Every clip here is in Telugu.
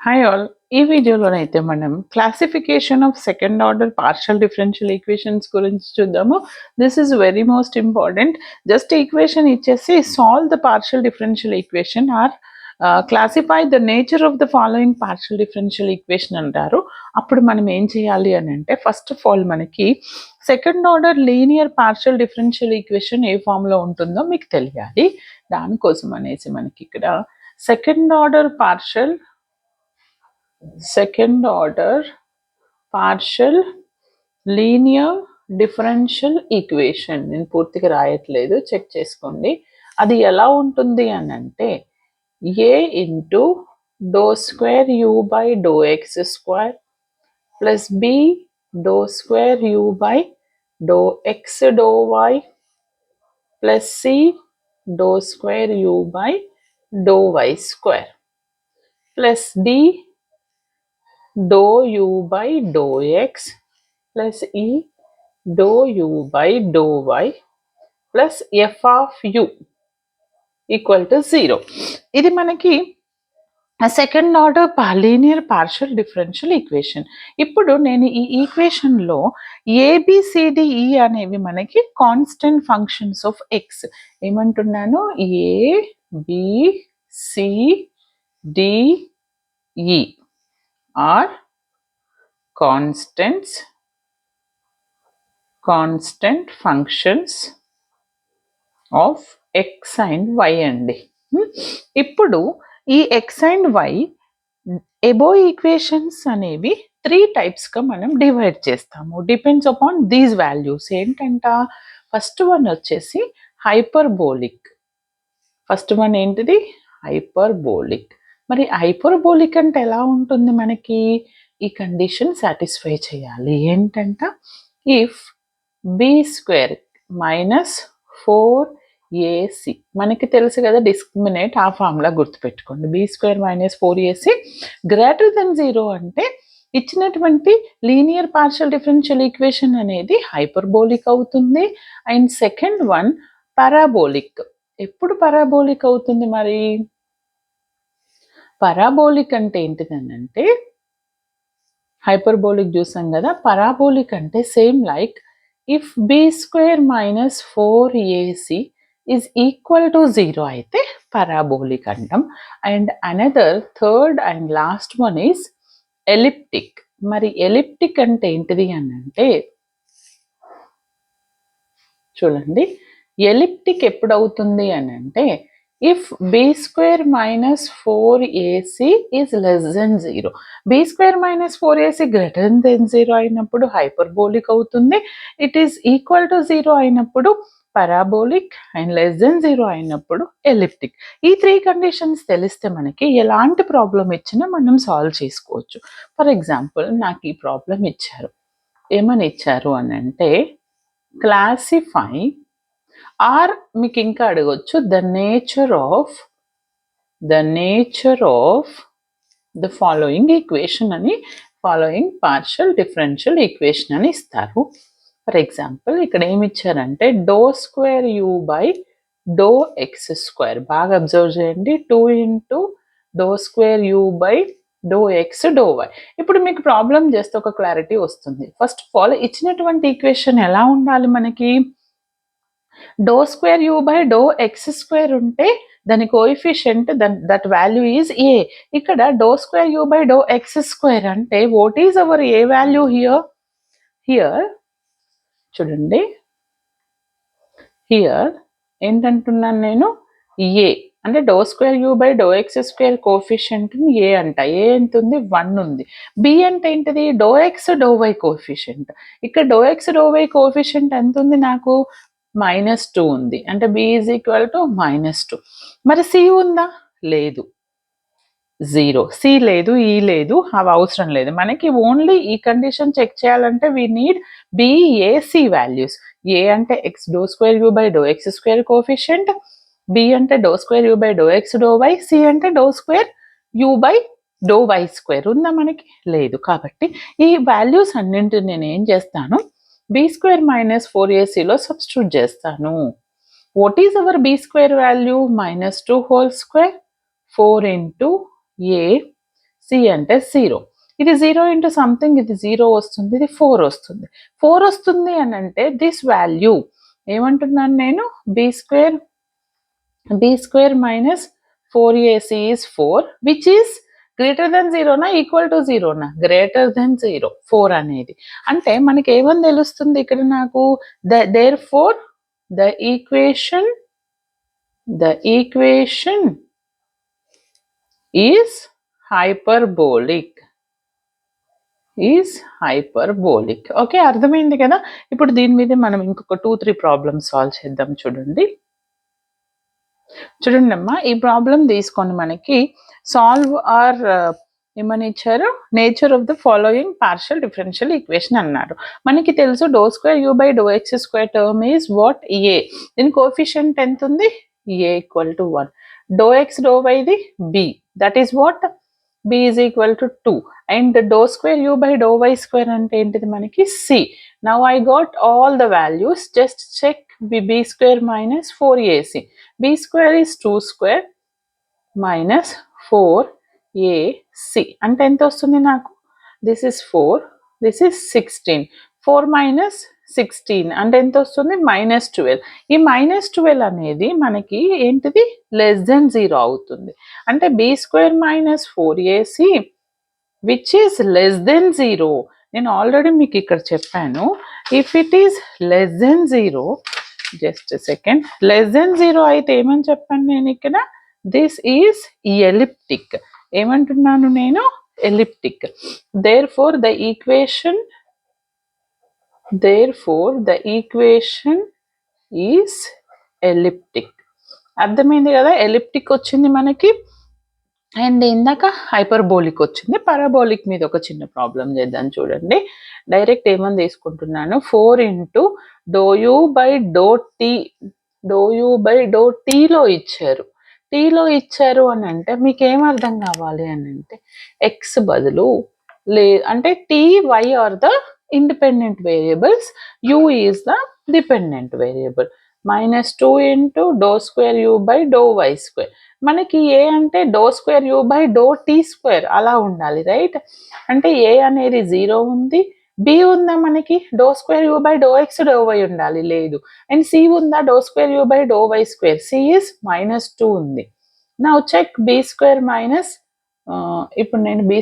Hi all. ఈ వీడియోలోనైతే మనం classification of second order partial differential equations గురించి చూద్దాము. This is very most important. Just equation ఇచ్చేసి solve the partial differential equation or classify the nature of the following partial differential equation అంటారు. అప్పుడు మనం ఏం చేయాలి అని అంటే ఫస్ట్ ఆఫ్ ఆల్ మనకి second order linear partial differential equation ఏ ఫామ్లో ఉంటుందో మీకు తెలియాలి. దానికోసం అనేసి మనకి ఇక్కడ second order partial linear differential equation, నేను పూర్తిగా రాయట్లేదు, చెక్ చేసుకోండి. అది ఎలా ఉంటుంది అని అంటే a into do square u by do x square plus b do square u by do x do y plus c do square u by do y square plus d do u by do x plus e do u by do y plus f of u equal to 0. ఇది మనకి second order linear partial differential equation. ఇప్పుడు నేను ఈ ఈక్వేషన్లో ఏబిసిడిఈ అనేవి మనకి కాన్స్టెంట్ ఫంక్షన్స్ ఆఫ్ ఎక్స్ ఏమంటున్నాను, a b c d e are constant functions of x and y అండి. ఇప్పుడు ఈ x and y above equations అనేవి 3 టైప్స్గా మనం డివైడ్ చేస్తాము. Depends upon these values. ఏంటంట, ఫస్ట్ వన్ వచ్చేసి హైపర్బోలిక్. ఫస్ట్ వన్ ఏంటిది, హైపర్బోలిక్. మరి హైపర్బోలిక్ అంటే ఎలా ఉంటుంది, మనకి ఈ కండిషన్ సాటిస్ఫై చేయాలి. ఏంటంట, if b square minus 4ac, మనకి తెలుసు కదా డిస్క్రిమినేట్, ఆ ఫార్ములా గుర్తుపెట్టుకోండి. B square minus 4ac greater than 0 అంటే ఇచ్చినటువంటి లీనియర్ పార్షియల్ డిఫరెన్షియల్ ఈక్వేషన్ అనేది హైపర్బోలిక్ అవుతుంది. And second one parabolic. ఎప్పుడు పారాబోలిక్ అవుతుంది, మరి పారాబోలిక్ అంటే ఏంటిదనంటే, హైపర్బోలిక్ చూసాం కదా, పారాబోలిక్ అంటే same like if b square minus 4ac is equal to 0 అయితే పారాబోలిక్ అంటాం. And another third and last one is elliptic. మరి ఎలిప్టిక్ అంటే ఏంటిది అని అంటే, చూడండి, ఎలిప్టిక్ ఎప్పుడు అవుతుంది అని అంటే if b square minus 4ac is less than 0. B square minus 4ac greater than 0 అయినప్పుడు హైపర్బోలిక్ అవుతుంది. ఇట్ ఈస్ ఈక్వల్ టు 0 అయినప్పుడు పారాబోలిక్, అండ్ లెస్ దెన్ 0 అయినప్పుడు ఎలిప్టిక్. ఈ 3 కండిషన్స్ తెలిస్తే మనకి ఎలాంటి ప్రాబ్లం ఇచ్చినా మనం సాల్వ్ చేసుకోవచ్చు. ఫర్ ఎగ్జాంపుల్, నాకు ఈ ప్రాబ్లం ఇచ్చారు. ఏమని ఇచ్చారు అని అంటే, క్లాసిఫై ఆర్, మీకు ఇంకా అడగొచ్చు, the nature of the following equation అని, ఫాలోయింగ్ పార్షియల్ డిఫరెన్షియల్ ఈక్వేషన్ అని ఇస్తారు. ఫర్ ఎగ్జాంపుల్, ఇక్కడ ఏమి ఇచ్చారంటే do square u by do x square. బాగా అబ్జర్వ్ చేయండి, 2 into do square u by do x do y. ఇప్పుడు మీకు ప్రాబ్లం చేస్తే ఒక క్లారిటీ వస్తుంది. ఫస్ట్ ఆఫ్ ఆల్, ఇచ్చినటువంటి ఈక్వేషన్ ఎలా ఉండాలి, మనకి do square u by do x square ఉంటే దాని coefficient that value is a. ఇక్కడ do square u by do x square అంటే what is our a value here చూడండి, హియర్ ఏంటంటున్నాను నేను, ఏ అంటే do square u by do x square coefficient a అంట. ఏ ఎంత ఉంది, 1 ఉంది. బి అంటే ఏంటిది, do x do y coefficient. ఇక్కడ do x do y coefficient ఎంత ఉంది, నాకు -2 ఉంది. అంటే బి ఈజ్ ఈక్వల్ టు -2. మరి సి ఉందా, లేదు, 0. సి లేదు, ఈ లేదు, అవి అవసరం లేదు మనకి. ఓన్లీ ఈ కండిషన్ చెక్ చేయాలంటే we need b a c values. A అంటే x do square u by do x square coefficient, b అంటే do square u by do x do y, c అంటే do square u by do y square. ఉందా మనకి, లేదు. కాబట్టి ఈ వాల్యూస్ అన్నింటిని నేను ఏం చేస్తాను, బి స్క్వేర్ మైనస్ 4ac లో సబ్స్టిట్యూట్ చేస్తాను. What is our b square value, -2 whole square, 4 into a c అంటే 0. ఇది 0 ఇంటూ సంథింగ్, ఇది 0 వస్తుంది, ఇది 4 వస్తుంది. 4 వస్తుంది అని అంటే దిస్ వాల్యూ ఏమంటున్నాను నేను, b square minus 4ac is 4, which is greater than 0నా ఈక్వల్ టు 0నా, గ్రేటర్ దెన్ 0 4 అనేది. అంటే మనకి ఏమని తెలుస్తుంది ఇక్కడ నాకు, therefore the equation is hyperbolic. Okay, అర్థమైంది కదా. ఇప్పుడు దీని మీద మనం ఇంకొక 2-3 ప్రాబ్లమ్స్ సాల్వ్ చేద్దాం. చూడండి అమ్మా, ఈ ప్రాబ్లం తీసుకొని మనకి సాల్వ్ ఆర్ ఏమని ఇచ్చారు, nature of the following partial differential equation అన్నారు. మనకి తెలుసు ∂2u/∂x² టర్మ్ ఈజ్ వాట్, ఏ. దీని కోఎఫిషియంట్ ఎంత ఉంది, a = 1. ∂x/∂y the b, that is what, b is equal to 2. and ∂2u/∂y² అంటే ఏంటిది మనకి c. Now I got all the values. Just check b square minus 4ac. b square is 2 square minus 4ac అంటే ఎంత వస్తుంది నాకు, this is 4, this is 16. 4 minus 16 అంటే ఎంత వస్తుంది, -12. ఈ -12 అనేది మనకి ఏంటిది, లెస్ దెన్ 0 అవుతుంది. అంటే b square minus 4ac which is less than 0. నేను ఆల్రెడీ మీకు ఇక్కడ చెప్పాను, if it is less than 0, just second, less than 0 అయితే ఏమని చెప్పాను నేను ఇక్కడ, దిస్ ఈజ్ ఎలిప్టిక్. ఏమంటున్నాను నేను, elliptic. Therefore the equation is elliptic. అర్థమైంది కదా, ఎలిప్టిక్ వచ్చింది మనకి. అండ్ ఇందాక హైపర్బోలిక్ వచ్చింది. పారాబోలిక్ మీద ఒక చిన్న ప్రాబ్లం చేద్దాం. చూడండి, డైరెక్ట్ ఏమని తీసుకుంటున్నాను, 4 × ∂u/∂t టీలో ఇచ్చారు అని అంటే మీకు ఏం అర్థం కావాలి అని అంటే, ఎక్స్ బదులు అంటే t, y are the independent variables, u is the dependent variable. -2 × ∂2u/∂y². మనకి ఏ అంటే ∂2u/∂t² అలా ఉండాలి, రైట్. అంటే ఏ అనేది 0 ఉంది, బి ఉందా మనకి, ∂2u/∂x/∂y ఉండాలి, లేదు. అండ్ సి ఉందా, ∂2u/∂y², సి ఇస్ -2 ఉంది. Now check b square minus, ఇప్పుడు నేను b² -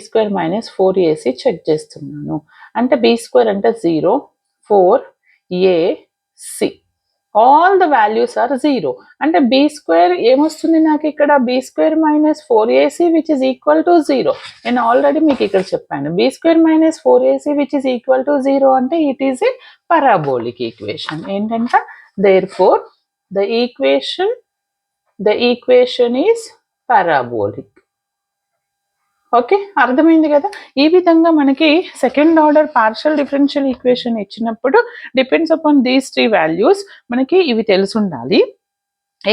4ac చెక్ చేస్తున్నాను. అంటే b² అంటే 0, 4ac, all the values are 0. అంటే b² ఏమొస్తుంది నాకు ఇక్కడ, b² - 4ac which is equal to 0. నేను ఆల్రెడీ మీకు ఇక్కడ చెప్పాను, b² - 4ac which is equal to 0 అంటే it is a parabolic equation. ఏంటంటే therefore the equation is parabolic. Okay, అర్థమైంది కదా. ఈ విధంగా మనకి second order partial differential equation ఇచ్చినప్పుడు డిపెండ్స్ అపాన్ దీస్ 3 వాల్యూస్, మనకి ఇవి తెలిసి ఉండాలి,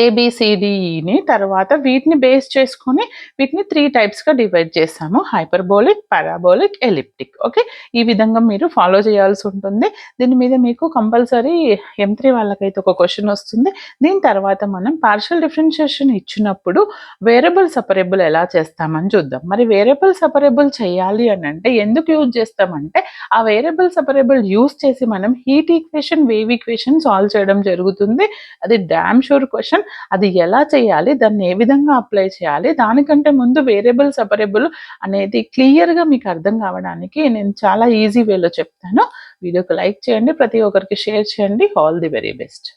ABCDEని. తర్వాత వీటిని బేస్ చేసుకొని వీటిని 3 టైప్స్గా డివైడ్ చేస్తాము, హైపర్బోలిక్, పారాబోలిక్, ఎలిప్టిక్. ఓకే, ఈ విధంగా మీరు ఫాలో చేయాల్సి ఉంటుంది. దీని మీద మీకు కంపల్సరీ M3 వాళ్ళకైతే ఒక క్వశ్చన్ వస్తుంది. దీని తర్వాత మనం పార్షియల్ డిఫరెన్షియేషన్ ఇచ్చినప్పుడు వేరియబుల్ సెపరబుల్ ఎలా చేస్తామని చూద్దాం. మరి వేరియబుల్ సెపరబుల్ చేయాలి అని అంటే ఎందుకు యూజ్ చేస్తామంటే, ఆ వేరియబుల్ సెపరబుల్ యూజ్ చేసి మనం heat equation, wave equation solve చేయడం జరుగుతుంది. అది డామ్ షూర్ క్వశ్చన్. అది ఎలా చేయాలి, దాన్ని ఏ విధంగా అప్లై చేయాలి, దానికంటే ముందు వేరియబుల్ సెపరబుల్ అనేది క్లియర్గా మీకు అర్థం కావడానికి నేను చాలా ఈజీ వేలో చెప్తాను. వీడియోకి లైక్ చేయండి, ప్రతి ఒక్కరికి షేర్ చేయండి. All the very best.